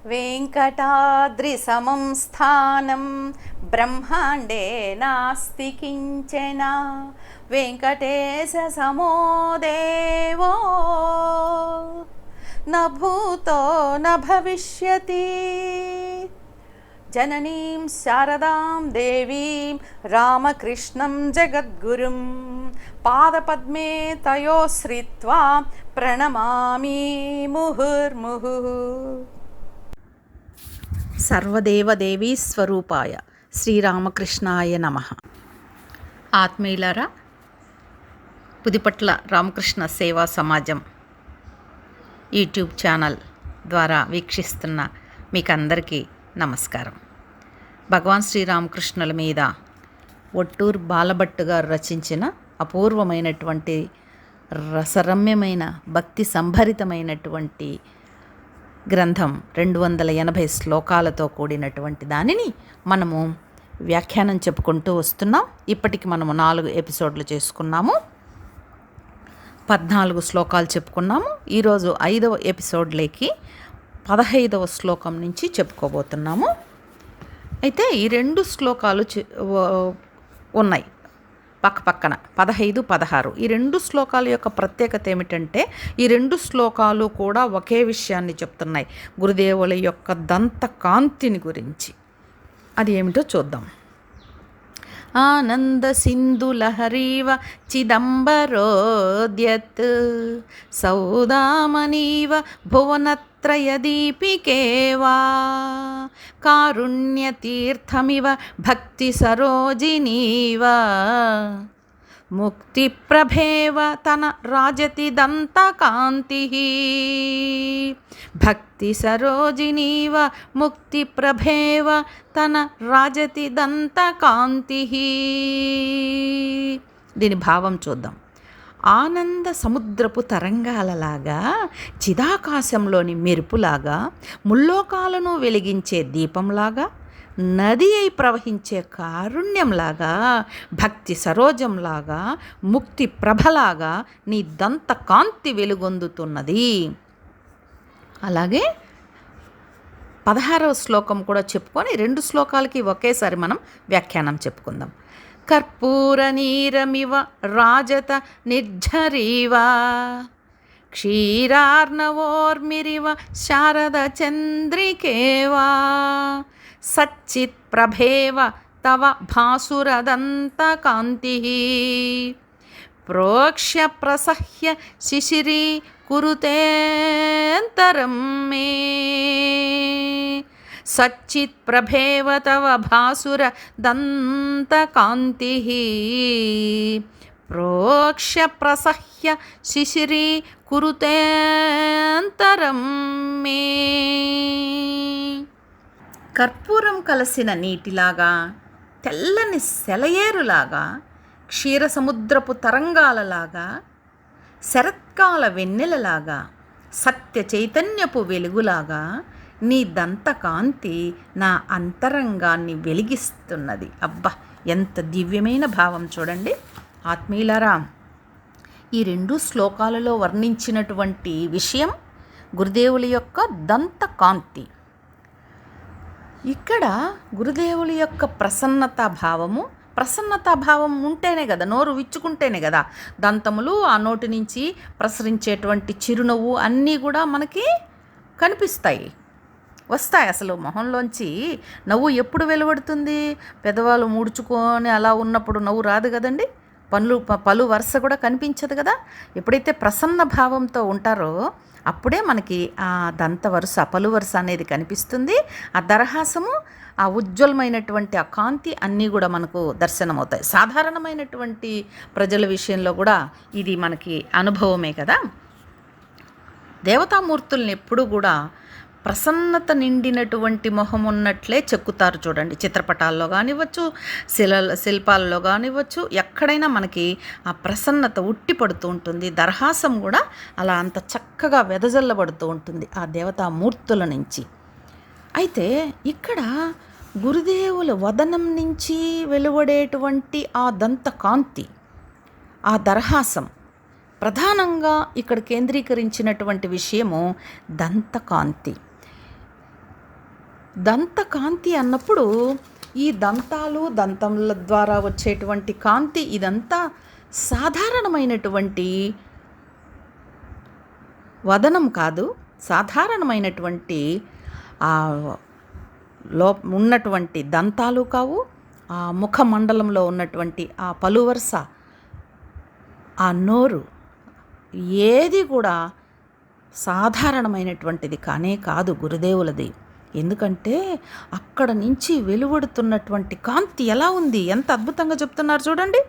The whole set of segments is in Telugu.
वेङ्कटाद्रिसमं स्थानं ब्रह्माण्डे नास्ति किञ्चन वेङ्कटेशसमो देवो न भूतो न भविष्यति। जननीं शारदां देवीं रामकृष्णं जगद्गुरुं पादपद्मे तयोः श्रित्वा प्रणमामि मुहुर्मुहुः। సర్వదేవదేవీ స్వరూపాయ శ్రీరామకృష్ణాయ నమః. ఆత్మీయులారా, పుదిపట్ల రామకృష్ణ సేవా సమాజం యూట్యూబ్ ఛానల్ ద్వారా వీక్షిస్తున్న మీకందరికీ నమస్కారం. భగవాన్ శ్రీరామకృష్ణుల మీద ఒట్టూరు బాలభట్టు గారు రచించిన అపూర్వమైనటువంటి రసరమ్యమైన భక్తి సంభరితమైనటువంటి గ్రంథం 280 శ్లోకాలతో కూడినటువంటి దానిని మనము వ్యాఖ్యానం చెప్పుకుంటూ వస్తున్నాం. ఇప్పటికి మనము 4 ఎపిసోడ్లు చేసుకున్నాము, 14 శ్లోకాలు చెప్పుకున్నాము. ఈరోజు 5వ ఎపిసోడ్లోకి 15వ శ్లోకం నుంచి చెప్పుకోబోతున్నాము. అయితే ఈ 2 శ్లోకాలు ఉన్నాయి పక్కన 15, 16. ఈ 2 శ్లోకాల యొక్క ప్రత్యేకత ఏమిటంటే ఈ 2 శ్లోకాలు కూడా ఒకే విషయాన్ని చెప్తున్నాయి, గురుదేవుల యొక్క దంత కాంతిని గురించి. అది ఏమిటో చూద్దాం. ఆనంద సింధు లహరీవ చిదంబరోద్యత్ సౌదామనీవ భువనత్రయదీపికేవా కారుణ్యతీర్థమివ భక్తి సరోజినీవ ముక్తిప్రభేవ తన రాజతి దంతకాంతి భక్తి సరోజినీవ ముక్తిప్రభేవ తన రాజతి దంతకాంతి. దీని భావం చూద్దాం. ఆనంద సముద్రపు తరంగాలలాగా, చిదాకాశంలోని మెరుపులాగా, ముల్లోకాలను వెలిగించే దీపంలాగా, నది అయి ప్రవహించే కారుణ్యంలాగా, భక్తి సరోజంలాగా, ముక్తి ప్రభలాగా నీ దంత కాంతి వెలుగొందుతున్నది. అలాగే 16వ శ్లోకం కూడా చెప్పుకొని 2 శ్లోకాలకి ఒకేసారి మనం వ్యాఖ్యానం చెప్పుకుందాం. కర్పూర నీరమివ రాజత నిర్ఝరీవ క్షీరార్ణవోర్మిరివ శారద చంద్రికేవా సచ్చిత్ ప్రభేవ తవ భాసురదంతకాంతి ప్రోక్ష్య ప్రసహ్య శిశిరీ కురుతేంతరం మే సచ్చిత్ ప్రభేవ తవ భాసుర దంతకాంతి ప్రోక్ష్య ప్రసహ్య శిశిరీ కురుతేంతరం మే. కర్పూరం కలిసిన నీటిలాగా, తెల్లని సెలయేరులాగా, క్షీరసముద్రపు తరంగాలలాగా, శరత్కాల వెన్నెలలాగా, సత్య చైతన్యపు వెలుగులాగా నీ దంతకాంతి నా అంతరంగాన్ని వెలిగిస్తున్నది. అబ్బా, ఎంత దివ్యమైన భావం చూడండి ఆత్మీయులారా. ఈ 2 శ్లోకాలలో వర్ణించినటువంటి విషయం గురుదేవుల యొక్క దంతకాంతి. ఇక్కడ గురుదేవుల యొక్క ప్రసన్నతాభావం ఉంటేనే కదా, నోరు విచ్చుకుంటేనే కదా దంతములు, ఆ నోటి నుంచి ప్రసరించేటువంటి చిరునవ్వు అన్నీ కూడా మనకి కనిపిస్తాయి, వస్తాయి. అసలు మొహంలోంచి నవ్వు ఎప్పుడు వెలువడుతుంది? పెదవాళ్ళు ముడుచుకొని అలా ఉన్నప్పుడు నవ్వు రాదు కదండి. పలు వరుస కూడా కనిపించదు కదా. ఎప్పుడైతే ప్రసన్న భావంతో ఉంటారో అప్పుడే మనకి ఆ దంత వరుస, పలు వరుస అనేది కనిపిస్తుంది. ఆ దరహాసము, ఆ ఉజ్వలమైనటువంటి ఆ కాంతి అన్నీ కూడా మనకు దర్శనమవుతాయి. సాధారణమైనటువంటి ప్రజల విషయంలో కూడా ఇది మనకి అనుభవమే కదా. దేవతామూర్తుల్ని ఎప్పుడూ కూడా ప్రసన్నత నిండినటువంటి మొహం ఉన్నట్లే చెక్కుతారు చూడండి. చిత్రపటాల్లో కానివ్వచ్చు, శిల్పాల్లో కానివ్వచ్చు, ఎక్కడైనా మనకి ఆ ప్రసన్నత ఉట్టి పడుతూ ఉంటుంది. దరహాసం కూడా అలా అంత చక్కగా వెదజల్లబడుతూ ఉంటుంది ఆ దేవతామూర్తుల నుంచి. అయితే ఇక్కడ గురుదేవుల వదనం నుంచి వెలువడేటువంటి ఆ దంతకాంతి, ఆ దరహాసం ప్రధానంగా ఇక్కడ కేంద్రీకరించినటువంటి విషయము దంతకాంతి. దంతకాంతి అన్నప్పుడు ఈ దంతాలు, దంతముల ద్వారా వచ్చేటువంటి కాంతి, ఇదంతా సాధారణమైనటువంటి వదనం కాదు, సాధారణమైనటువంటి ఆ ఉన్నటువంటి దంతాలు కావు, ఆ ముఖమండలంలో ఉన్నటువంటి ఆ పలువరుస, ఆ నోరు, ఏది కూడా సాధారణమైనటువంటిది కానే కాదు గురుదేవులది. ఎందుకంటే అక్కడ నుంచి వెలువడుతున్నటువంటి కాంతి ఎలా ఉంది, ఎంత అద్భుతంగా చెప్తున్నారు చూడండి.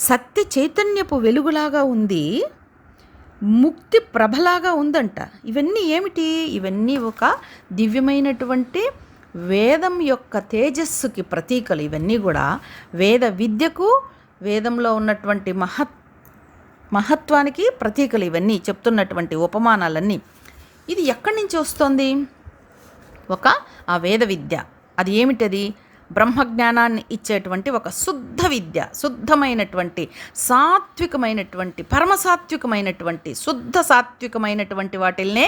సత్య చైతన్యపు వెలుగులాగా ఉంది, ముక్తి ప్రభలాగా ఉందంట. ఇవన్నీ ఏమిటి? ఇవన్నీ ఒక దివ్యమైనటువంటి వేదం యొక్క తేజస్సుకి ప్రతీకలు. ఇవన్నీ కూడా వేద విద్యకు, వేదంలో ఉన్నటువంటి మహత్వానికి ప్రతీకలు. ఇవన్నీ చెప్తున్నటువంటి ఉపమానాలన్నీ. ఇది ఎక్కడి నుంచి వస్తుంది? ఆ వేద విద్య. అది ఏమిటది? బ్రహ్మజ్ఞానాన్ని ఇచ్చేటువంటి ఒక శుద్ధ విద్య, శుద్ధమైనటువంటి సాత్వికమైనటువంటి, పరమసాత్వికమైనటువంటి, శుద్ధ సాత్వికమైనటువంటి వాటిల్నే,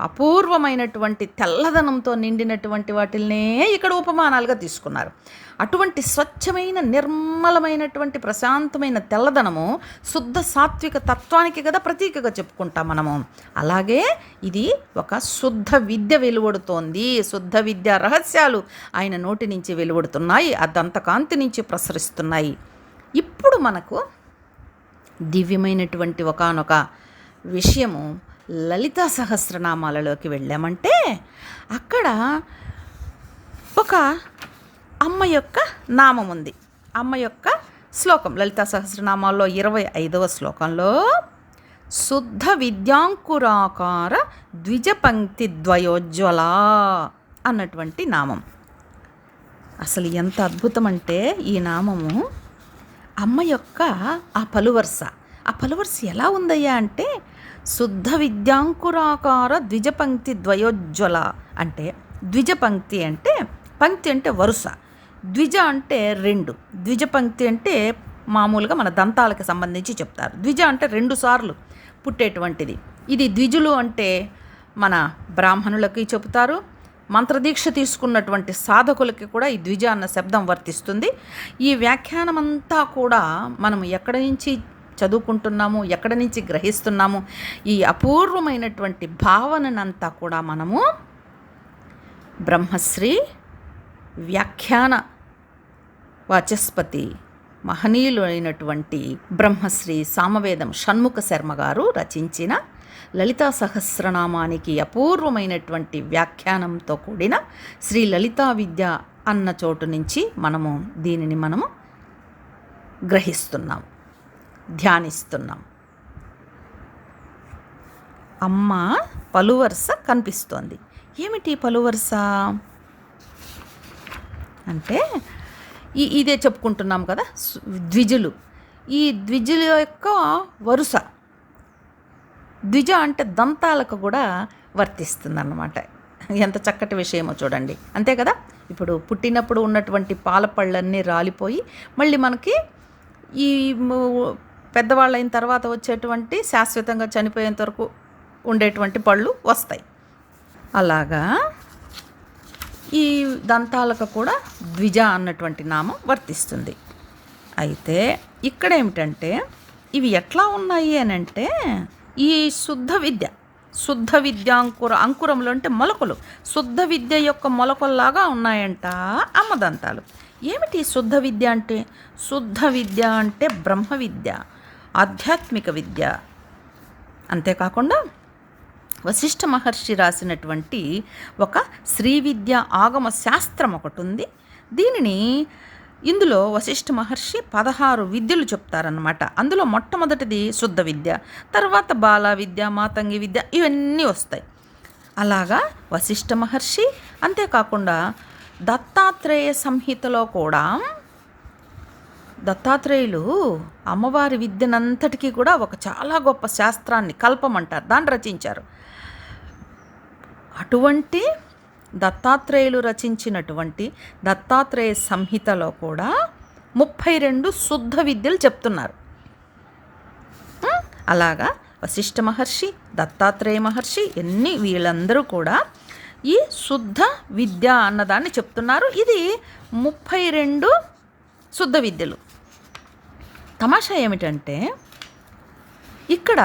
అపూర్వమైనటువంటి తెల్లదనంతో నిండినటువంటి వాటిల్నే ఇక్కడ ఉపమానాలుగా తీసుకున్నారు. అటువంటి స్వచ్ఛమైన, నిర్మలమైనటువంటి, ప్రశాంతమైన తెల్లదనము శుద్ధ సాత్విక తత్వానికి కదా ప్రతీకగా చెప్పుకుంటాం మనము. అలాగే ఇది ఒక శుద్ధ విద్య వెలువడుతోంది. శుద్ధ విద్య రహస్యాలు ఆయన నోటి నుంచి వెలువడుతున్నాయి, ఆ దంతకాంతి నుంచి ప్రసరిస్తున్నాయి. ఇప్పుడు మనకు దివ్యమైనటువంటి ఒకానొక విషయము లలితా సహస్రనామాలలోకి వెళ్ళామంటే అక్కడ ఒక అమ్మ యొక్క నామం ఉంది. అమ్మ యొక్క శ్లోకం లలితా సహస్రనామాల్లో 25వ శ్లోకంలో శుద్ధ విద్యాంకురాకార ద్విజపంక్తి ద్వయోజ్వల అన్నటువంటి నామం. అసలు ఎంత అద్భుతం అంటే ఈ నామము అమ్మ యొక్క ఆ పలువరుస ఎలా ఉందయ్యా అంటే శుద్ధ విద్యాంకురాకార ద్విజపంక్తి ద్వయోజ్వల అంటే, ద్విజపంక్తి అంటే, పంక్తి అంటే వరుస, ద్విజ అంటే రెండు, ద్విజపంక్తి అంటే మామూలుగా మన దంతాలకు సంబంధించి చెప్తారు. ద్విజ అంటే 2 సార్లు పుట్టేటువంటిది. ఇది ద్విజులు అంటే మన బ్రాహ్మణులకి చెబుతారు. మంత్రదీక్ష తీసుకున్నటువంటి సాధకులకి కూడా ఈ ద్విజ అన్న శబ్దం వర్తిస్తుంది. ఈ వ్యాఖ్యానమంతా కూడా మనం ఎక్కడి నుంచి చదువుకుంటున్నాము, ఎక్కడి నుంచి గ్రహిస్తున్నాము, ఈ అపూర్వమైనటువంటి భావనంతా కూడా మనము బ్రహ్మశ్రీ వ్యాఖ్యాన వాచస్పతి మహనీయులు అయినటువంటి బ్రహ్మశ్రీ సామవేదం షణ్ముఖ శర్మ గారు రచించిన లలితా సహస్రనామానికి అపూర్వమైనటువంటి వ్యాఖ్యానంతో కూడిన శ్రీ లలితా విద్య అన్న చోటు నుంచి దీనిని మనము గ్రహిస్తున్నాం, ధ్యానిస్తున్నాం. అమ్మ పలువరుస కనిపిస్తోంది. ఏమిటి పలువరుస అంటే ఇదే చెప్పుకుంటున్నాం కదా, ద్విజులు. ఈ ద్విజుల యొక్క వరుస, ద్విజ అంటే దంతాలకు కూడా వర్తిస్తుందన్నమాట. ఎంత చక్కటి విషయమో చూడండి. అంతే కదా, ఇప్పుడు పుట్టినప్పుడు ఉన్నటువంటి పాల పళ్ళన్నీ రాలిపోయి మళ్ళీ మనకి ఈ పెద్దవాళ్ళైన తర్వాత వచ్చేటువంటి శాశ్వతంగా చనిపోయేంత వరకు ఉండేటువంటి పళ్ళు వస్తాయి. అలాగా ఈ దంతాలకు కూడా ద్విజ అన్నటువంటి నామం వర్తిస్తుంది. అయితే ఇక్కడ ఏమిటంటే ఇవి ఎట్లా ఉన్నాయి అని అంటే, ఈ శుద్ధ విద్య అంకురంలో అంటే మొలకలు, శుద్ధ విద్య యొక్క మొలకల్లాగా ఉన్నాయంట అమ్మ దంతాలు. ఏమిటి శుద్ధ విద్య అంటే? శుద్ధ విద్య అంటే బ్రహ్మ విద్య, ఆధ్యాత్మిక విద్య. అంతేకాకుండా వశిష్ఠ మహర్షి రాసినటువంటి ఒక శ్రీ విద్య ఆగమ శాస్త్రం ఒకటి ఉంది. ఇందులో వశిష్ఠ మహర్షి 16 విద్యలు చెప్తారన్నమాట. అందులో మొట్టమొదటిది శుద్ధ విద్య, తర్వాత బాల విద్య, మాతంగి విద్య, ఇవన్నీ వస్తాయి. అలాగా వశిష్ఠ మహర్షి, అంతేకాకుండా దత్తాత్రేయ సంహితలో కూడా దత్తాత్రేయులు అమ్మవారి విద్యనంతటికీ కూడా ఒక చాలా గొప్ప శాస్త్రాన్ని, కల్పమంటారు, దాన్ని రచించారు. అటువంటి దత్తాత్రేయులు రచించినటువంటి దత్తాత్రేయ సంహితలో కూడా 32 శుద్ధ విద్యలు చెప్తున్నారు. అలాగా వశిష్ఠ మహర్షి, దత్తాత్రేయ మహర్షి, వీళ్ళందరూ కూడా ఈ శుద్ధ విద్య అన్నదాన్ని చెప్తున్నారు. ఇది 32 శుద్ధ విద్యలు. తమాషా ఏమిటంటే ఇక్కడ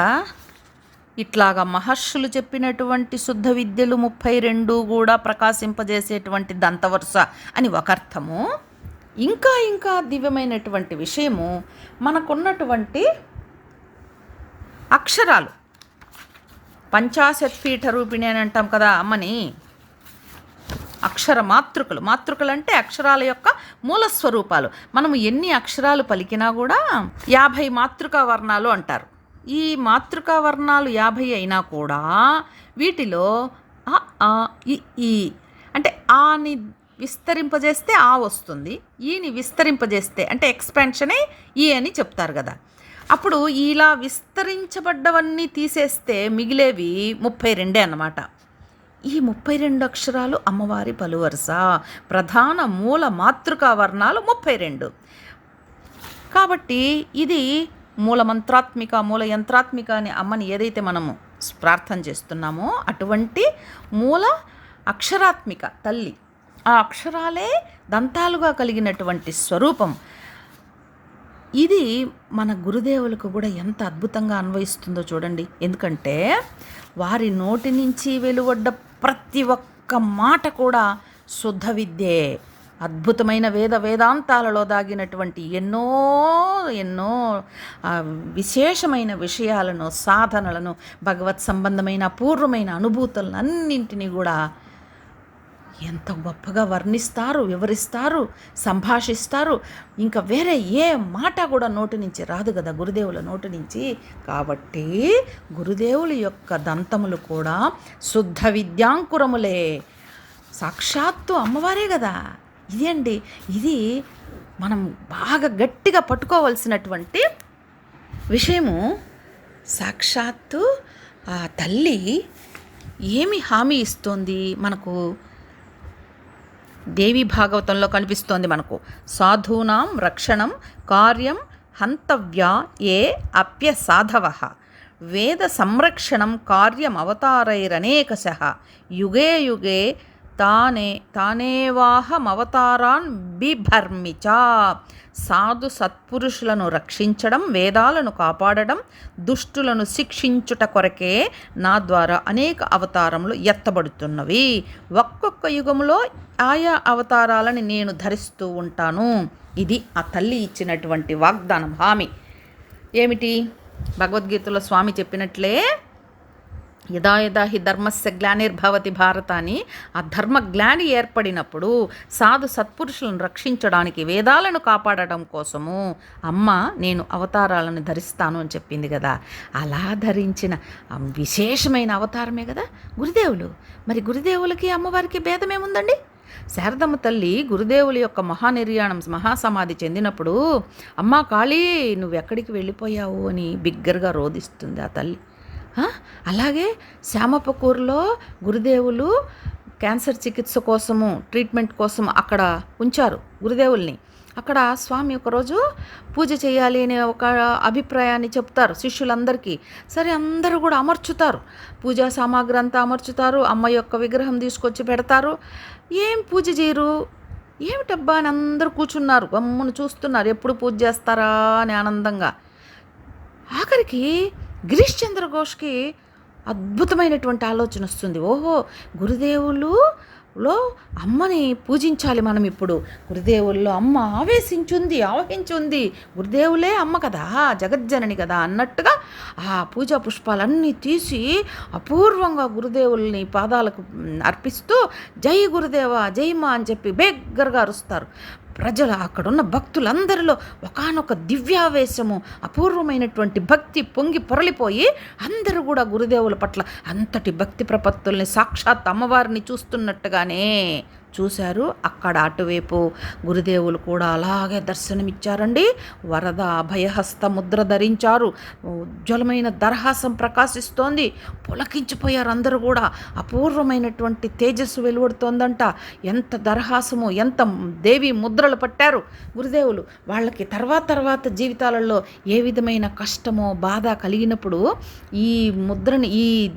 ఇట్లాగా మహర్షులు చెప్పినటువంటి శుద్ధ విద్యలు 32 కూడా ప్రకాశింపజేసేటువంటి దంతవరుస అని ఒక అర్థము. ఇంకా ఇంకా దివ్యమైనటువంటి విషయము మనకున్నటువంటి అక్షరాలు. పంచాశత్పీఠ రూపిణి అని అంటాం కదా అమ్మని. అక్షర మాతృకలు. మాతృకలు అంటే అక్షరాల యొక్క మూల స్వరూపాలు. మనము ఎన్ని అక్షరాలు పలికినా కూడా 50 మాతృకా వర్ణాలు అంటారు. ఈ మాతృకా వర్ణాలు 50 అయినా కూడా వీటిలో అ ఆ ఇ ఈ అంటే ఆని విస్తరింపజేస్తే ఆ వస్తుంది, ఈని విస్తరింపజేస్తే అంటే ఎక్స్పాన్షనే ఈ అని చెప్తారు కదా. అప్పుడు ఇలా విస్తరించబడ్డవన్నీ తీసేస్తే మిగిలేవి 32 అన్నమాట. ఈ 32 అక్షరాలు అమ్మవారి పలువరుస. ప్రధాన మూల మాతృకా వర్ణాలు 32. కాబట్టి ఇది మూల మంత్రాత్మిక, మూల యంత్రాత్మిక అని అమ్మని ఏదైతే మనము ప్రార్థన చేస్తున్నామో అటువంటి మూల అక్షరాత్మిక తల్లి. ఆ అక్షరాలే దంతాలుగా కలిగినటువంటి స్వరూపం. ఇది మన గురుదేవులకు కూడా ఎంత అద్భుతంగా అన్వయిస్తుందో చూడండి. ఎందుకంటే వారి నోటి నుంచి వెలువడ్డ ప్రతి ఒక్క మాట కూడా శుద్ధ విద్యే. అద్భుతమైన వేదాంతాలలో దాగినటువంటి ఎన్నో ఎన్నో విశేషమైన విషయాలను, సాధనలను, భగవత్ సంబంధమైన అపూర్వమైన అనుభూతులను అన్నింటినీ కూడా ఎంత గొప్పగా వర్ణిస్తారు, వివరిస్తారు, సంభాషిస్తారు. ఇంకా వేరే ఏ మాట కూడా నోటి నుంచి రాదు కదా గురుదేవుల నోటి నుంచి. కాబట్టి గురుదేవుల యొక్క దంతములు కూడా శుద్ధ విద్యాంకురములే. సాక్షాత్తు అమ్మవారే కదా. ఇది అండి, ఇది మనం బాగా గట్టిగా పట్టుకోవలసినటువంటి విషయము. సాక్షాత్తు ఆ తల్లి ఏమి హామీ ఇస్తోంది మనకు? దేవి భాగవతంలో కనిపిస్తోంది మనకు. సాధూనాం రక్షణం కార్యం హంతవ్యా ఏ అప్య సాధవః వేద సంరక్షణం కార్యం అవతారైరనేకశః యుగే యుగే తానేవాహమవతారాన్ బిభర్మిచ. సాధు సత్పురుషులను రక్షించడం, వేదాలను కాపాడడం, దుష్టులను శిక్షించుట కొరకే నా ద్వారా అనేక అవతారములు ఎత్తబడుతున్నవి. ఒక్కొక్క యుగములో ఆయా అవతారాలని నేను ధరిస్తూ ఉంటాను. ఇది ఆ తల్లి ఇచ్చినటువంటి వాగ్దానం, హామీ. ఏమిటి? భగవద్గీతలో స్వామి చెప్పినట్లే యదా యదా హి ధర్మస్య గ్లానిర్భవతి భారత అని, ఆ ధర్మ గ్లాని ఏర్పడినప్పుడు సాధు సత్పురుషులను రక్షించడానికి, వేదాలను కాపాడడం కోసము అమ్మ నేను అవతారాలను ధరిస్తాను అని చెప్పింది కదా. అలా ధరించిన విశేషమైన అవతారమే కదా గురుదేవులు. మరి గురుదేవులకి అమ్మవారికి భేదమేముందండి? శారదమ్మ తల్లి గురుదేవుల యొక్క మహానిర్యాణం, మహాసమాధి చెందినప్పుడు అమ్మా కాళీ నువ్వెక్కడికి వెళ్ళిపోయావు అని బిగ్గరగా రోధిస్తుంది ఆ తల్లి. అలాగే శ్యామపకూరులో గురుదేవులు క్యాన్సర్ చికిత్స కోసము, ట్రీట్మెంట్ కోసం అక్కడ ఉంచారు గురుదేవుల్ని. అక్కడ స్వామి ఒకరోజు పూజ చేయాలి అనే ఒక అభిప్రాయాన్ని చెప్తారు శిష్యులందరికీ. సరే అందరూ కూడా అమర్చుతారు, పూజా సామాగ్రి అంతా అమర్చుతారు, అమ్మ యొక్క విగ్రహం తీసుకొచ్చి పెడతారు. ఏం పూజ చేయరు, ఏమిటబ్బా అని అందరూ కూర్చున్నారు, గమ్మును చూస్తున్నారు, ఎప్పుడు పూజ చేస్తారా అని ఆనందంగా. ఆఖరికి గిరీష్ చంద్ర ఘోష్కి అద్భుతమైనటువంటి ఆలోచన వస్తుంది. ఓహో, గురుదేవులులో అమ్మని పూజించాలి మనం ఇప్పుడు. గురుదేవుల్లో అమ్మ ఆవహించుంది. గురుదేవులే అమ్మ కదా, జగజ్జనని కదా అన్నట్టుగా ఆ పూజా పుష్పాలన్నీ తీసి అపూర్వంగా గురుదేవుల్ని పాదాలకు అర్పిస్తూ జై గురుదేవ జై మా అని చెప్పి బిగ్గరగా అరుస్తారు. ప్రజలు, అక్కడున్న భక్తులందరిలో ఒకానొక దివ్యావేశము, అపూర్వమైనటువంటి భక్తి పొంగి పొరలిపోయి అందరూ కూడా గురుదేవుల పట్ల అంతటి భక్తి ప్రపత్తుల్ని సాక్షాత్ అమ్మవారిని చూస్తున్నట్టుగానే చూశారు. అక్కడ అటువైపు గురుదేవులు కూడా అలాగే దర్శనమిచ్చారండి. వరద అభయహస్త ముద్ర ధరించారు. ఉజ్వలమైన దరహాసం ప్రకాశిస్తోంది. పులకించిపోయారు అందరూ కూడా. అపూర్వమైనటువంటి తేజస్సు వెలువడుతోందంట. ఎంత దరహాసము, ఎంత దేవి ముద్రలు పట్టారు గురుదేవులు. వాళ్ళకి తర్వాత జీవితాలలో ఏ విధమైన కష్టమో బాధ కలిగినప్పుడు ఈ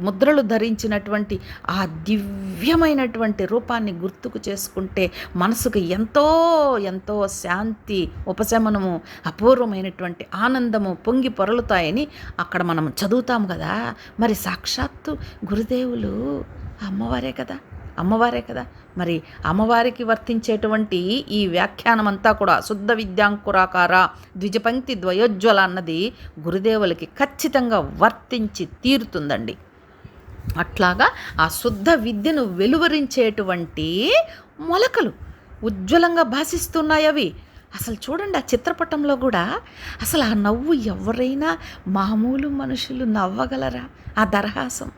ముద్రలు ధరించినటువంటి ఆ దివ్యమైనటువంటి రూపాన్ని గుర్తుకు చేసుకుంటే మనసుకు ఎంతో ఎంతో శాంతి, ఉపశమనము, అపూర్వమైనటువంటి ఆనందము పొంగి పొరలుతాయని అక్కడ మనం చదువుతాం కదా. మరి సాక్షాత్తు గురుదేవులు అమ్మవారే కదా. మరి అమ్మవారికి వర్తించేటువంటి ఈ వ్యాఖ్యానం అంతా కూడా శుద్ధ విద్యాంకురాకార ద్విజపంక్తి ద్వయోజ్వల అన్నది గురుదేవులకి ఖచ్చితంగా వర్తించి తీరుతుందండి. అట్లాగా ఆ శుద్ధ విద్యను వెలువరించేటువంటి మొలకలు ఉజ్వలంగా భాసిస్తున్నాయి అవి. అసలు చూడండి, ఆ చిత్రపటంలో కూడా అసలు ఆ నవ్వు ఎవరైనా మామూలు మనుషులు నవ్వగలరా? ఆ దరహాసం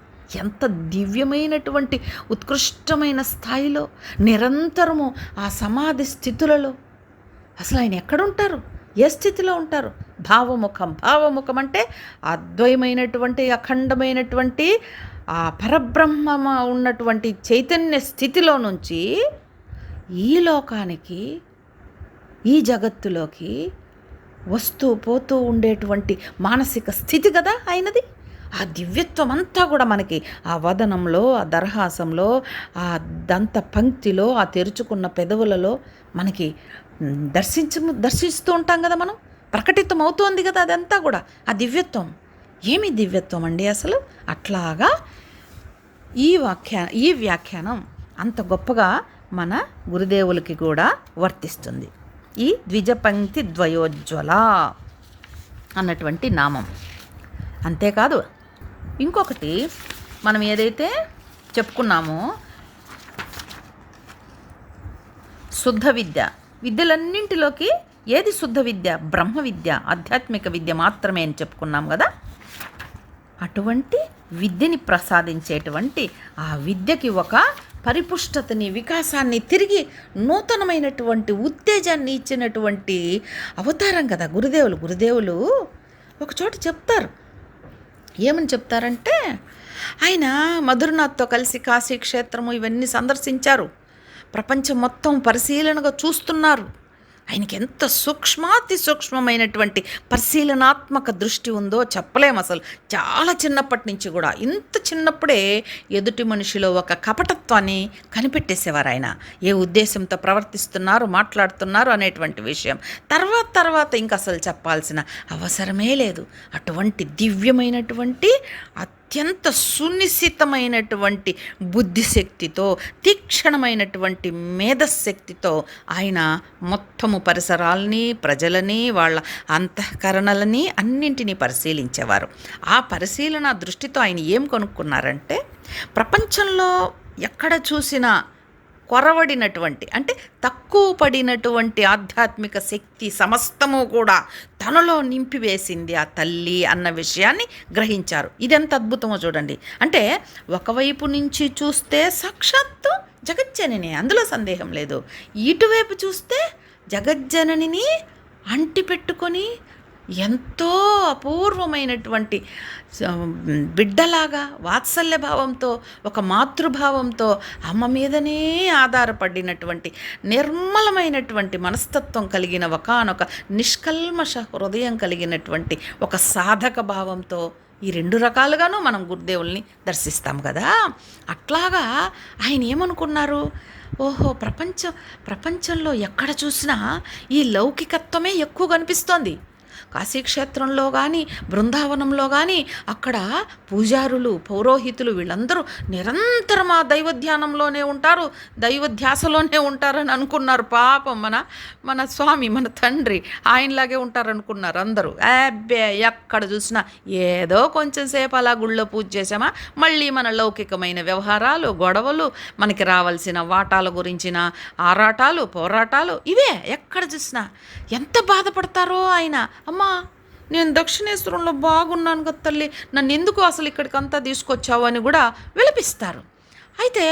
ఎంత దివ్యమైనటువంటి ఉత్కృష్టమైన స్థాయిలో నిరంతరము ఆ సమాధి స్థితులలో అసలు ఆయన ఎక్కడుంటారు, ఏ స్థితిలో ఉంటారు? భావముఖం అంటే అద్వైమైనటువంటి అఖండమైనటువంటి ఆ పరబ్రహ్మ ఉన్నటువంటి చైతన్య స్థితిలో నుంచి ఈ లోకానికి, ఈ జగత్తులోకి వస్తూ పోతూ ఉండేటువంటి మానసిక స్థితి కదా ఆయనది. ఆ దివ్యత్వం అంతా కూడా మనకి ఆ వదనంలో, ఆ దరహాసంలో, ఆ దంత పంక్తిలో, ఆ తెరుచుకున్న పెదవులలో మనకి దర్శిస్తూ ఉంటాం కదా. మనం ప్రకటితం అవుతోంది కదా అదంతా కూడా. ఆ దివ్యత్వం ఏమి దివ్యత్వం అండి అసలు. అట్లాగా ఈ వ్యాఖ్యానం అంత గొప్పగా మన గురుదేవులకి కూడా వర్తిస్తుంది. ఈ ద్విజపంక్తి ద్వయోజ్వల అన్నటువంటి నామం. అంతేకాదు ఇంకొకటి మనం ఏదైతే చెప్పుకున్నామో శుద్ధ విద్యలన్నింటిలోకి ఏది శుద్ధ విద్య? బ్రహ్మ విద్య, ఆధ్యాత్మిక విద్య మాత్రమే అని చెప్పుకున్నాం కదా. అటువంటి విద్యని ప్రసాదించేటువంటి ఆ విద్యకి ఒక పరిపుష్టతని, వికాసాన్ని, తిరిగి నూతనమైనటువంటి ఉత్తేజాన్ని ఇచ్చినటువంటి అవతారం కదా గురుదేవులు. ఒక చోట చెప్తారు, ఏమని చెప్తారంటే, ఆయన మధురనాథ్తో కలిసి కాశీ క్షేత్రము ఇవన్నీ సందర్శించారు. ప్రపంచం మొత్తం పరిశీలనగా చూస్తున్నారు. ఆయనకి ఎంత సూక్ష్మాతి సూక్ష్మమైనటువంటి పరిశీలనాత్మక దృష్టి ఉందో చెప్పలేము అసలు. చాలా చిన్నప్పటి నుంచి కూడా, ఇంత చిన్నప్పుడే ఎదుటి మనిషిలో ఒక కపటత్వాన్ని కనిపెట్టేసేవారు ఆయన. ఏ ఉద్దేశంతో ప్రవర్తిస్తున్నారు, మాట్లాడుతున్నారు అనేటువంటి విషయం తర్వాత ఇంక అసలు చెప్పాల్సిన అవసరమే లేదు. అటువంటి దివ్యమైనటువంటి అత్యంత సునిశ్చితమైనటువంటి బుద్ధిశక్తితో, తీక్షణమైనటువంటి మేధశక్తితో ఆయన మొత్తము పరిసరాలని, ప్రజలని, వాళ్ళ అంతఃకరణలని అన్నింటినీ పరిశీలించేవారు. ఆ పరిశీలన దృష్టితో ఆయన ఏం కనుక్కున్నారంటే, ప్రపంచంలో ఎక్కడ చూసినా కొరవడినటువంటి, అంటే తక్కువ పడినటువంటి ఆధ్యాత్మిక శక్తి సమస్తము కూడా తనలో నింపివేసింది ఆ తల్లి అన్న విషయాన్ని గ్రహించారు. ఇది ఎంత అద్భుతమో చూడండి. అంటే ఒకవైపు నుంచి చూస్తే సాక్షాత్తు జగజ్జనని, అందులో సందేహం లేదు. ఇటువైపు చూస్తే జగజ్జననిని అంటిపెట్టుకొని ఎంతో అపూర్వమైనటువంటి బిడ్డలాగా వాత్సల్య భావంతో, ఒక మాతృభావంతో అమ్మ మీదనే ఆధారపడినటువంటి నిర్మలమైనటువంటి మనస్తత్వం కలిగిన ఒకానొక నిష్కల్మష హృదయం కలిగినటువంటి ఒక సాధక భావంతో ఈ రెండు రకాలుగాను మనం గురుదేవుల్ని దర్శిస్తాం కదా. అట్లాగా ఆయన ఏమనుకున్నారు? ఓహో, ప్రపంచంలో ఎక్కడ చూసినా ఈ లౌకికత్వమే ఎక్కువ కనిపిస్తోంది. కాశీక్షేత్రంలో కానీ, బృందావనంలో కానీ అక్కడ పూజారులు, పౌరోహితులు వీళ్ళందరూ నిరంతరం ఆ దైవధ్యానంలోనే ఉంటారు, దైవధ్యాసలోనే ఉంటారని అనుకున్నారు. పాపం మన స్వామి, మన తండ్రి ఆయనలాగే ఉంటారనుకున్నారు అందరూ. అబ్బే, ఎక్కడ చూసినా ఏదో కొంచెం సేపు అలా గుళ్ళో పూజ చేసామా, మళ్ళీ మన లౌకికమైన వ్యవహారాలు, గొడవలు, మనకి రావాల్సిన వాటాల గురించిన ఆరాటాలు, పోరాటాలు, ఇవే ఎక్కడ చూసినా. ఎంత బాధపడతారో ఆయన. అమ్మా, నేను దక్షిణేశ్వరంలో బాగున్నాను కదా తల్లి, నన్ను ఎందుకు అసలు ఇక్కడికంతా తీసుకొచ్చావు అని కూడా విలపిస్తారు. అయితే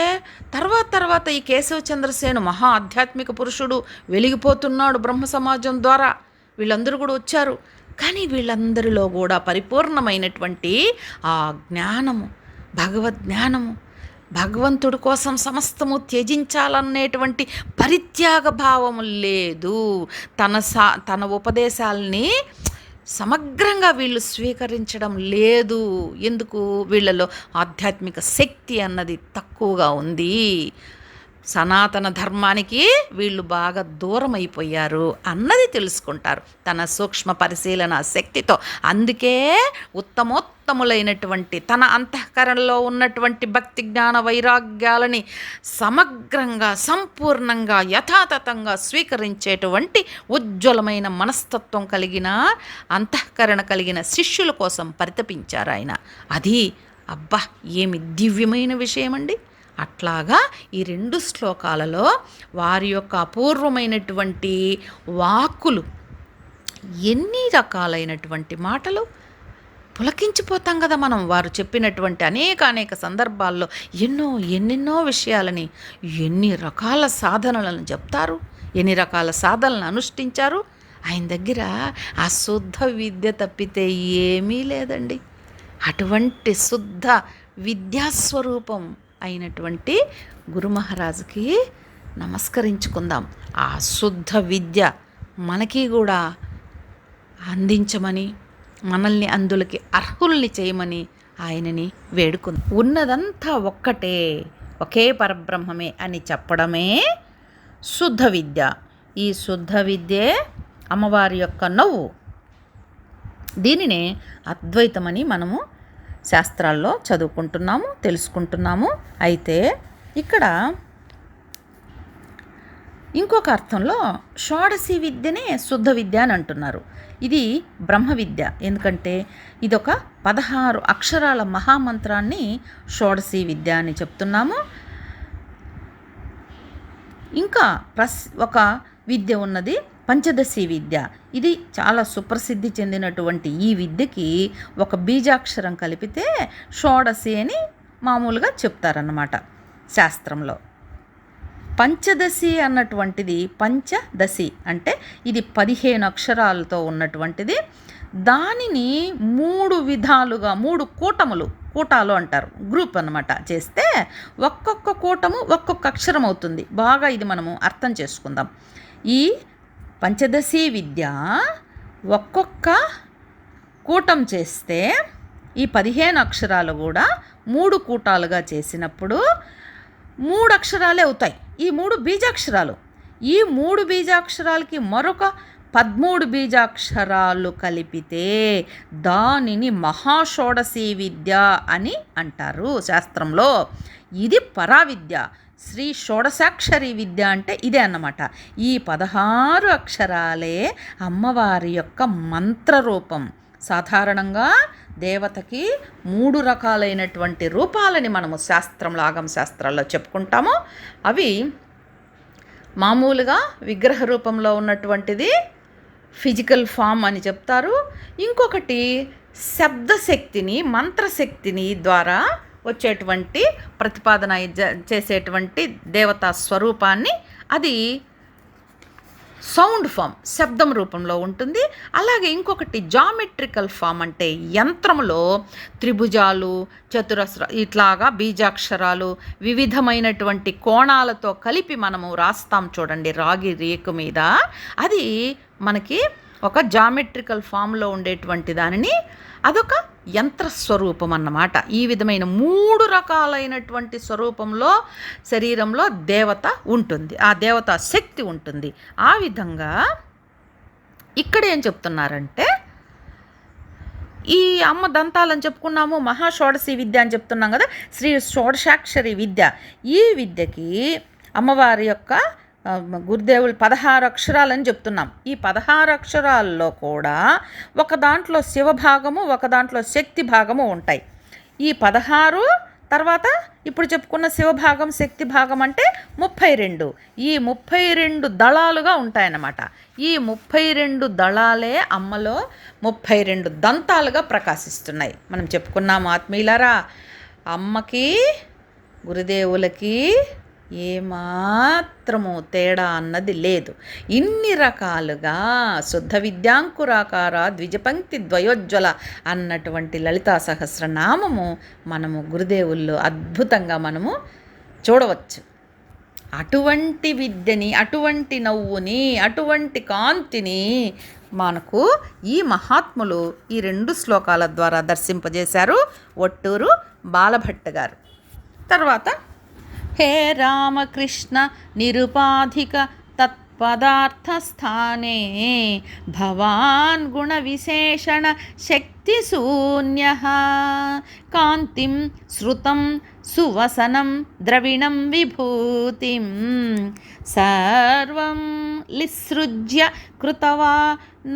తర్వాత ఈ కేశవ చంద్రసేను మహా ఆధ్యాత్మిక పురుషుడు, వెలిగిపోతున్నాడు బ్రహ్మ సమాజం ద్వారా. వీళ్ళందరూ కూడా వచ్చారు. కానీ వీళ్ళందరిలో కూడా పరిపూర్ణమైనటువంటి ఆ జ్ఞానము, భగవద్ జ్ఞానము, భగవంతుడి కోసం సమస్తము త్యజించాలనేటువంటి పరిత్యాగ భావము లేదు. తన ఉపదేశాలని సమగ్రంగా వీళ్ళు స్వీకరించడం లేదు. ఎందుకు? వీళ్ళలో ఆధ్యాత్మిక శక్తి అన్నది తక్కువగా ఉంది. సనాతన ధర్మానికి వీళ్ళు బాగా దూరం అయిపోయారు అన్నది తెలుసుకుంటారు తన సూక్ష్మ పరిశీలన శక్తితో. అందుకే ఉత్తమోత్తములైనటువంటి తన అంతఃకరణలో ఉన్నటువంటి భక్తి జ్ఞాన వైరాగ్యాలని సమగ్రంగా, సంపూర్ణంగా, యథాతథంగా స్వీకరించేటువంటి ఉజ్వలమైన మనస్తత్వం కలిగిన, అంతఃకరణ కలిగిన శిష్యుల కోసం పరితపించారు ఆయన. అది అబ్బా ఏమి దివ్యమైన విషయమండి. అట్లాగా ఈ 2 శ్లోకాలలో వారి యొక్క అపూర్వమైనటువంటి వాక్కులు, ఎన్ని రకాలైనటువంటి మాటలు పులకించిపోతాం కదా మనం. వారు చెప్పినటువంటి అనేక సందర్భాల్లో ఎన్నెన్నో విషయాలని, ఎన్ని రకాల సాధనలను చెప్తారు, ఎన్ని రకాల సాధనలను అనుష్ఠించారు. ఆయన దగ్గర ఆ శుద్ధ విద్య తప్పితే ఏమీ లేదండి. అటువంటి శుద్ధ విద్యాస్వరూపం అయినటువంటి గురు మహారాజుకి నమస్కరించుకుందాం. ఆ శుద్ధ విద్య మనకి కూడా అందించమని, మనల్ని అందులకి అర్హుల్ని చేయమని ఆయనని వేడుకుందాం. ఉన్నదంతా ఒక్కటే, ఒకే పరబ్రహ్మమే అని చెప్పడమే శుద్ధ విద్య. ఈ శుద్ధ విద్యే అమ్మవారి యొక్క నవ్వు. దీనినే అద్వైతమని మనము శాస్త్రాల్లో చదువుకుంటున్నాము, తెలుసుకుంటున్నాము. అయితే ఇక్కడ ఇంకొక అర్థంలో షోడశి విద్యనే శుద్ధ విద్య అని అంటున్నారు. ఇది బ్రహ్మ విద్య. ఎందుకంటే ఇదొక 16 అక్షరాల మహామంత్రాన్ని షోడశి విద్య అని చెప్తున్నాము. ఇంకా ఒక విద్య ఉన్నది పంచదశి విద్య. ఇది చాలా సుప్రసిద్ధి చెందినటువంటి ఈ విద్యకి ఒక బీజాక్షరం కలిపితే షోడశి అని మామూలుగా చెప్తారన్నమాట శాస్త్రంలో. పంచదశి అన్నటువంటిది, పంచదశి అంటే ఇది 15 అక్షరాలతో ఉన్నటువంటిది. దానిని 3 విధాలుగా, 3 కూటాలు అంటారు, గ్రూప్ అన్నమాట చేస్తే ఒక్కొక్క కూటము ఒక్కొక్క అక్షరం అవుతుంది. బాగా ఇది మనము అర్థం చేసుకుందాం. ఈ పంచదశి విద్య ఒక్కొక్క కూటం చేస్తే ఈ 15 అక్షరాలు కూడా 3 కూటాలుగా చేసినప్పుడు 3 అక్షరాలే అవుతాయి. ఈ 3 బీజాక్షరాలు. ఈ 3 బీజాక్షరాలకి మరొక 13 బీజాక్షరాలు కలిపితే దానిని మహాషోడశి విద్య అని అంటారు శాస్త్రంలో. ఇది పరావిద్య. శ్రీ షోడశాక్షరి విద్య అంటే ఇదే అన్నమాట. ఈ 16 అక్షరాలే అమ్మవారి యొక్క మంత్రరూపం. సాధారణంగా దేవతకి 3 రకాలైనటువంటి రూపాలని మనము శాస్త్రంలో, ఆగమ శాస్త్రాల్లో చెప్పుకుంటాము. అవి మామూలుగా విగ్రహ రూపంలో ఉన్నటువంటిది ఫిజికల్ ఫామ్ అని చెప్తారు. ఇంకొకటి శబ్దశక్తిని, మంత్రశక్తిని ద్వారా వచ్చేటువంటి ప్రతిపాదన చేసేటువంటి దేవతా స్వరూపాన్ని, అది సౌండ్ ఫామ్, శబ్దం రూపంలో ఉంటుంది. అలాగే ఇంకొకటి జామెట్రికల్ ఫామ్ అంటే యంత్రములో త్రిభుజాలు, చతురస్ర, ఇట్లాగా బీజాక్షరాలు వివిధమైనటువంటి కోణాలతో కలిపి మనము రాస్తాం చూడండి రాగి రేకు మీద. అది మనకి ఒక జామెట్రికల్ ఫామ్లో ఉండేటువంటి దానిని, అదొక యంత్రస్వరూపం అన్నమాట. ఈ విధమైన 3 రకాలైనటువంటి స్వరూపంలో శరీరంలో దేవత ఉంటుంది, ఆ దేవతా శక్తి ఉంటుంది. ఆ విధంగా ఇక్కడ ఏం చెప్తున్నారంటే, ఈ అమ్మ దంతాలని చెప్పుకున్నాము, మహాషోడశి విద్య అని చెప్తున్నాం కదా, శ్రీ షోడశాక్షరి విద్య. ఈ విద్యకి అమ్మవారి యొక్క గురుదేవులు 16 అక్షరాలని చెప్తున్నాం. ఈ 16 అక్షరాల్లో కూడా ఒక దాంట్లో శివభాగము, ఒక దాంట్లో శక్తి భాగము ఉంటాయి. ఈ 16 తర్వాత ఇప్పుడు చెప్పుకున్న శివభాగం, శక్తి భాగం అంటే 32. ఈ 32 దళాలుగా ఉంటాయన్నమాట. ఈ 32 దళాలే అమ్మలో 32 దంతాలుగా ప్రకాశిస్తున్నాయి. మనం చెప్పుకున్నాము ఆత్మీయులారా, అమ్మకి గురుదేవులకి ఏమాత్రము తేడా అన్నది లేదు. ఇన్ని రకాలుగా శుద్ధ విద్యాంకురాకార ద్విజపంక్తి ద్వయోజ్వల అన్నటువంటి లలితా సహస్రనామము మనము గురుదేవుల్లో అద్భుతంగా మనము చూడవచ్చు. అటువంటి విద్యని, అటువంటి నవ్వుని, అటువంటి కాంతిని మనకు ఈ మహాత్ములు ఈ 2 శ్లోకాల ద్వారా దర్శింపజేశారు ఒట్టూరు బాలభట్ట గారు. తర్వాత హే రామకృష్ణ నిరుపాధిక తత్పదార్థస్థానే భవాన్ గుణ విశేషణ శక్తిశూన్య కాంతిం శ్రుతం సువసనం ద్రవిణం విభూతిం సర్వం లిసృజ్య కృతవా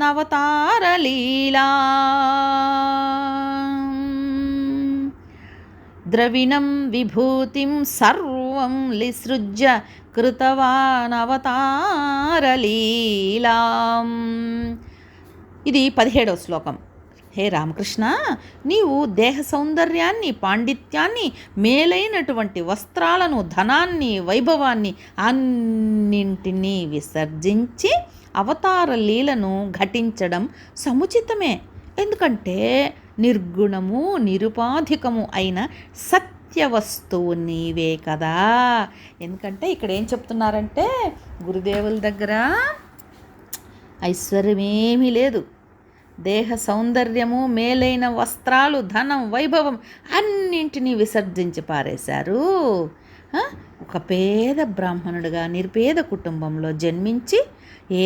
నవతారలీలా ద్రవిణం విభూతిం సర్వం లిసృజ్య కృతవానవతారలీలాం. ఇది 17వ శ్లోకం. హే రామకృష్ణ, నీవు దేహ సౌందర్యాన్ని, పాండిత్యాన్ని, మేలైనటువంటి వస్త్రాలను, ధనాన్ని, వైభవాన్ని అన్నింటినీ విసర్జించి అవతార లీలను ఘటించడం సముచితమే. ఎందుకంటే నిర్గుణము నిరుపాధికము అయిన సత్యవస్తువు నీవే కదా. ఎందుకంటే ఇక్కడ ఏం చెప్తున్నారంటే గురుదేవుల దగ్గర ఐశ్వర్యమేమీ లేదు. దేహ సౌందర్యము, మేలైన వస్త్రాలు, ధనం, వైభవం అన్నింటినీ విసర్జించి పారేశారు. ఒక పేద బ్రాహ్మణుడిగా నిరుపేద కుటుంబంలో జన్మించి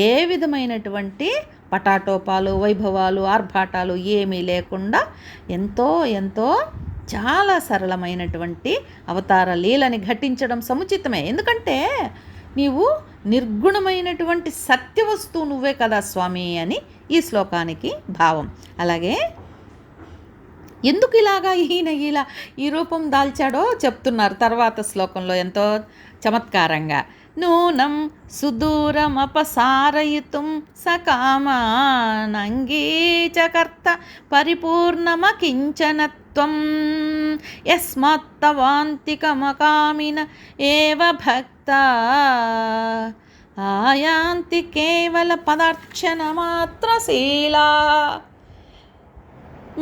ఏ విధమైనటువంటి పటాటోపాలు, వైభవాలు, ఆర్భాటాలు ఏమీ లేకుండా ఎంతో ఎంతో చాలా సరళమైనటువంటి అవతార లీలని ఘటించడం సముచితమే. ఎందుకంటే నీవు నిర్గుణమైనటువంటి సత్యవస్తువు నువ్వే కదా స్వామి అని ఈ శ్లోకానికి భావం. అలాగే ఎందుకు ఇలాగా ఈయన ఇలా ఈ రూపం దాల్చాడో చెప్తున్నారు తర్వాత శ్లోకంలో ఎంతో చమత్కారంగా. నూనం సుదూరమపసారయితుం సకామానంగీచకర్త పరిపూర్ణమకించనత్వం యస్మాత్తవాంతికమకామిన ఏవ భక్త ఆయాంతి కేవల పదార్చన మాత్రశీలా.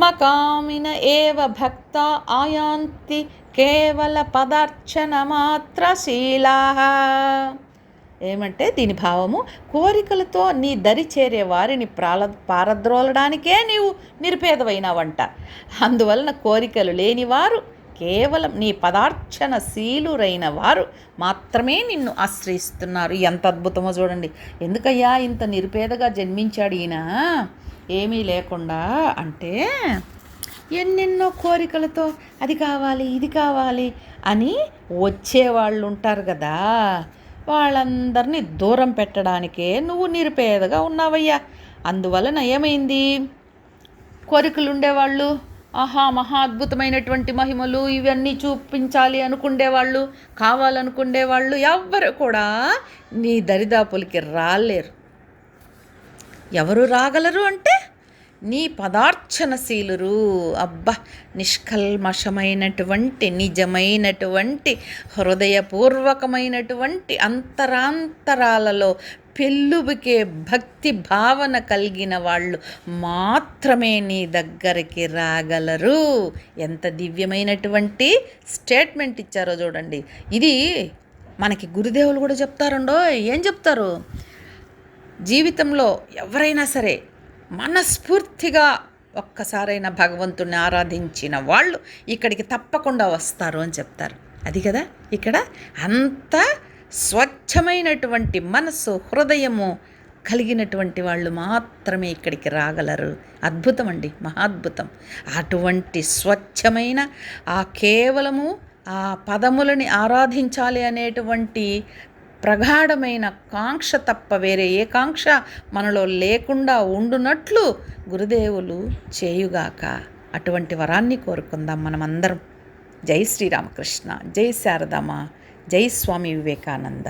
మకామిన ఏవ భక్త ఆయాంతి కేవల పదార్చన మాత్రశీలా. ఏమంటే దీని భావము, కోరికలతో నీ దరి చేరే వారిని పారద్రోలడానికే నీవు నిరుపేదవైనావంట. అందువలన కోరికలు లేనివారు, కేవలం నీ పదార్చన శీలురైన వారు మాత్రమే నిన్ను ఆశ్రయిస్తున్నారు. ఎంత అద్భుతమో చూడండి. ఎందుకయ్యా ఇంత నిరుపేదగా జన్మించాడు ఈయన ఏమీ లేకుండా అంటే, ఎన్నెన్నో కోరికలతో అది కావాలి ఇది కావాలి అని వచ్చేవాళ్ళు ఉంటారు కదా, వాళ్ళందరినీ దూరం పెట్టడానికే నువ్వు నిరుపేదగా ఉన్నావయ్యా. అందువలన ఏమైంది, కోరికలు ఉండేవాళ్ళు, మహా అద్భుతమైనటువంటి మహిమలు ఇవన్నీ చూపించాలి అనుకునేవాళ్ళు, కావాలనుకునేవాళ్ళు ఎవ్వరు కూడా నీ దరిదాపులకి రాలేరు. ఎవరు రాగలరు అంటే నీ పదార్చనశీలురు. నిష్కల్మషమైనటువంటి నిజమైనటువంటి హృదయపూర్వకమైనటువంటి అంతరాంతరాలలో పెళ్ళుబికే భక్తి భావన కలిగిన వాళ్ళు మాత్రమే నీ దగ్గరికి రాగలరు. ఎంత దివ్యమైనటువంటి స్టేట్మెంట్ ఇచ్చారో చూడండి. ఇది మనకి గురుదేవులు కూడా చెప్తారండో. ఏం చెప్తారు, జీవితంలో ఎవరైనా సరే మనస్ఫూర్తిగా ఒక్కసారైనా భగవంతుని ఆరాధించిన వాళ్ళు ఇక్కడికి తప్పకుండా వస్తారు అని చెప్తారు. అది కదా ఇక్కడ అంత స్వచ్ఛమైనటువంటి మనస్సు, హృదయము కలిగినటువంటి వాళ్ళు మాత్రమే ఇక్కడికి రాగలరు. అద్భుతం అండి, మహాద్భుతం. అటువంటి స్వచ్ఛమైన కేవలము ఆ పదములని ఆరాధించాలి అనేటువంటి ప్రగాఢమైన కాంక్ష తప్ప వేరే ఏ కాంక్ష మనలో లేకుండా ఉండునట్లు గురుదేవులు చేయుగాక. అటువంటి వరాన్ని కోరుకుందాం మనమందరం. జై శ్రీరామకృష్ణ, జై శారదామ, జై స్వామి వివేకానంద.